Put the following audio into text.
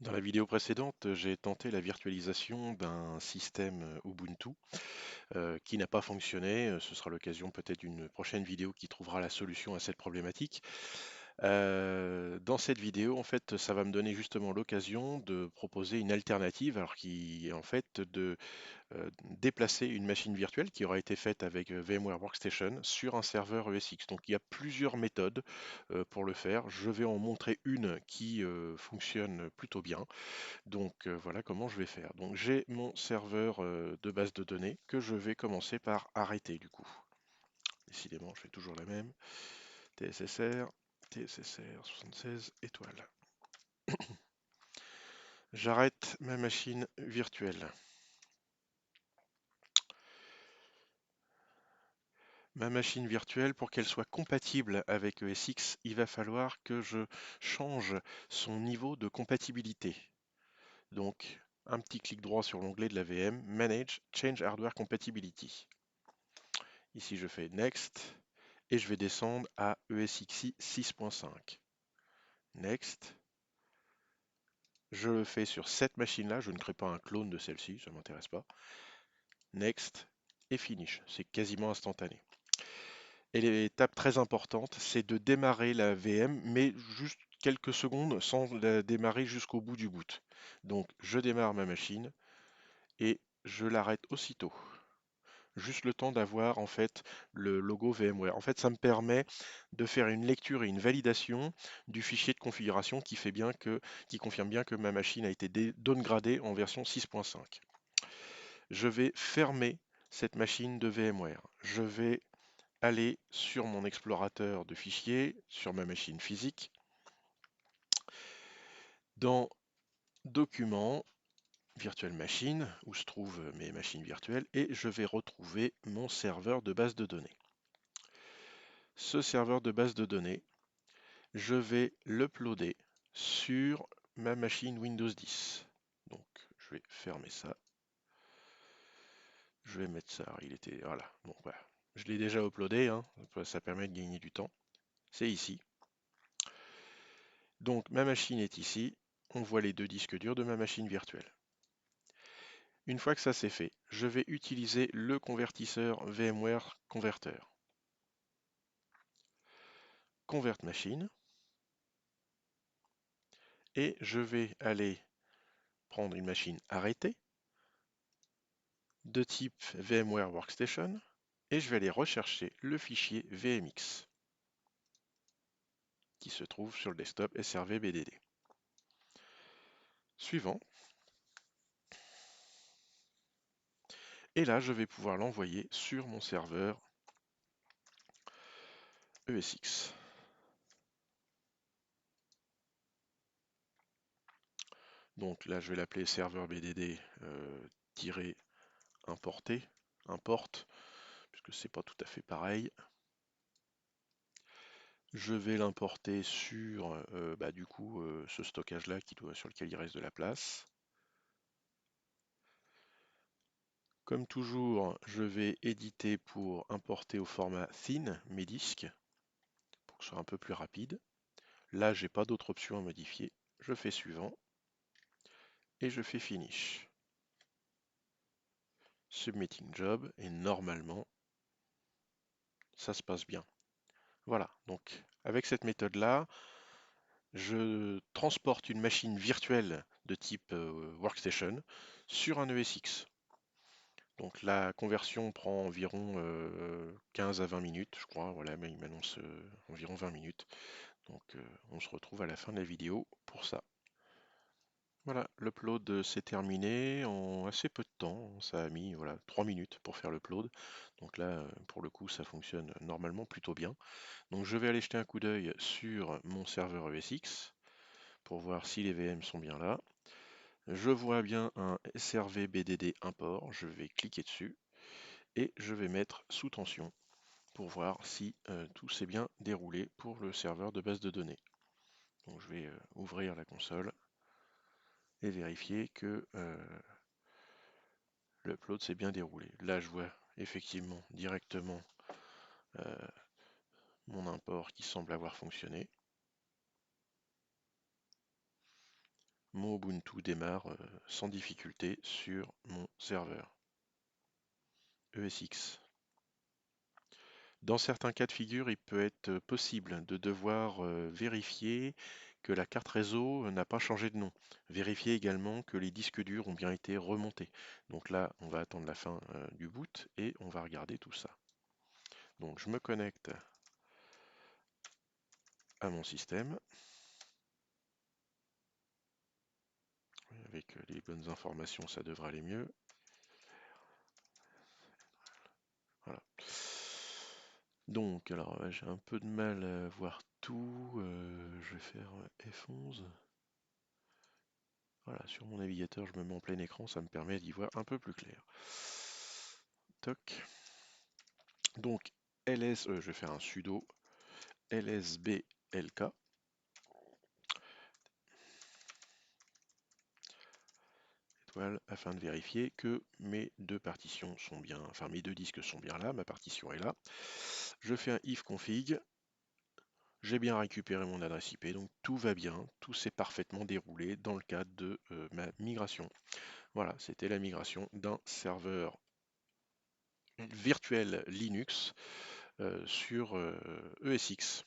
Dans la vidéo précédente, j'ai tenté la virtualisation d'un système Ubuntu qui n'a pas fonctionné. Ce sera l'occasion peut-être d'une prochaine vidéo qui trouvera la solution à cette problématique. Dans cette vidéo, en fait, ça va me donner justement l'occasion de proposer une alternative, alors qui est en fait de déplacer une machine virtuelle qui aura été faite avec VMware Workstation sur un serveur ESX. Donc il y a plusieurs méthodes pour le faire. Je vais en montrer une qui fonctionne plutôt bien. Donc voilà comment je vais faire. Donc j'ai mon serveur de base de données que je vais commencer par arrêter du coup. Décidément, je fais toujours la même. TSSR, TSSR 76 étoiles. J'arrête ma machine virtuelle. Ma machine virtuelle, pour qu'elle soit compatible avec ESX, il va falloir que je change son niveau de compatibilité. Donc, un petit clic droit sur l'onglet de la VM, Manage Change Hardware Compatibility. Ici, je fais Next et je vais descendre à ESXi 6.5. Next. Je le fais sur cette machine-là, je ne crée pas un clone de celle-ci, ça ne m'intéresse pas. Next et Finish, c'est quasiment instantané. Et l'étape très importante, c'est de démarrer la VM, mais juste quelques secondes sans la démarrer jusqu'au bout du boot. Donc je démarre ma machine et je l'arrête aussitôt. Juste le temps d'avoir en fait le logo VMware. En fait, ça me permet de faire une lecture et une validation du fichier de configuration qui confirme bien que ma machine a été downgradée en version 6.5. Je vais fermer cette machine de VMware. Je vais aller sur mon explorateur de fichiers, sur ma machine physique, dans Documents, Virtual Machine, où se trouvent mes machines virtuelles, et je vais retrouver mon serveur de base de données. Ce serveur de base de données, je vais l'uploader sur ma machine Windows 10. Donc, je vais fermer ça. Je vais mettre ça. Il était. Voilà. Bon, voilà. Je l'ai déjà uploadé, hein, ça permet de gagner du temps. C'est ici. Donc, ma machine est ici. On voit les deux disques durs de ma machine virtuelle. Une fois que ça c'est fait, je vais utiliser le convertisseur VMware Converter. Convert Machine. Et je vais aller prendre une machine arrêtée de type VMware Workstation et je vais aller rechercher le fichier VMX qui se trouve sur le desktop SRV-BDD. Suivant. Et là, je vais pouvoir l'envoyer sur mon serveur ESX. Donc là, je vais l'appeler serveur BDD importé, import, puisque c'est pas tout à fait pareil. Je vais l'importer sur ce stockage-là sur lequel il reste de la place. Comme toujours, je vais éditer pour importer au format thin mes disques pour que ce soit un peu plus rapide. Là, j'ai pas d'autre option à modifier. Je fais suivant et je fais finish. Submitting job et normalement, ça se passe bien. Voilà, donc avec cette méthode-là, je transporte une machine virtuelle de type Workstation sur un ESX. Donc la conversion prend environ 15 à 20 minutes, je crois. Voilà, mais il m'annonce environ 20 minutes. Donc on se retrouve à la fin de la vidéo pour ça. Voilà, l'upload s'est terminé en assez peu de temps. Ça a mis 3 minutes pour faire l'upload. Donc là, pour le coup, ça fonctionne normalement plutôt bien. Donc je vais aller jeter un coup d'œil sur mon serveur ESX pour voir si les VM sont bien là. Je vois bien un SRV BDD import. Je vais cliquer dessus et je vais mettre sous tension pour voir si tout s'est bien déroulé pour le serveur de base de données. Donc je vais ouvrir la console et vérifier que l'upload s'est bien déroulé. Là je vois effectivement directement mon import qui semble avoir fonctionné. mon Ubuntu démarre sans difficulté sur mon serveur ESX. Dans certains cas de figure, il peut être possible de devoir vérifier que la carte réseau n'a pas changé de nom. Vérifier également que les disques durs ont bien été remontés. Donc là, on va attendre la fin du boot et on va regarder tout ça. Donc je me connecte à mon système avec les bonnes informations, ça devrait aller mieux. Voilà. Donc, alors j'ai un peu de mal à voir tout. Je vais faire F11. Voilà, sur mon navigateur, je me mets en plein écran, ça me permet d'y voir un peu plus clair. Toc. Donc, je vais faire un sudo lsblk étoile afin de vérifier que mes deux partitions sont bien, enfin mes deux disques sont bien là, ma partition est là. Je fais un if config. J'ai bien récupéré mon adresse IP, donc tout va bien, tout s'est parfaitement déroulé dans le cadre de ma migration. Voilà, c'était la migration d'un serveur virtuel Linux sur ESX.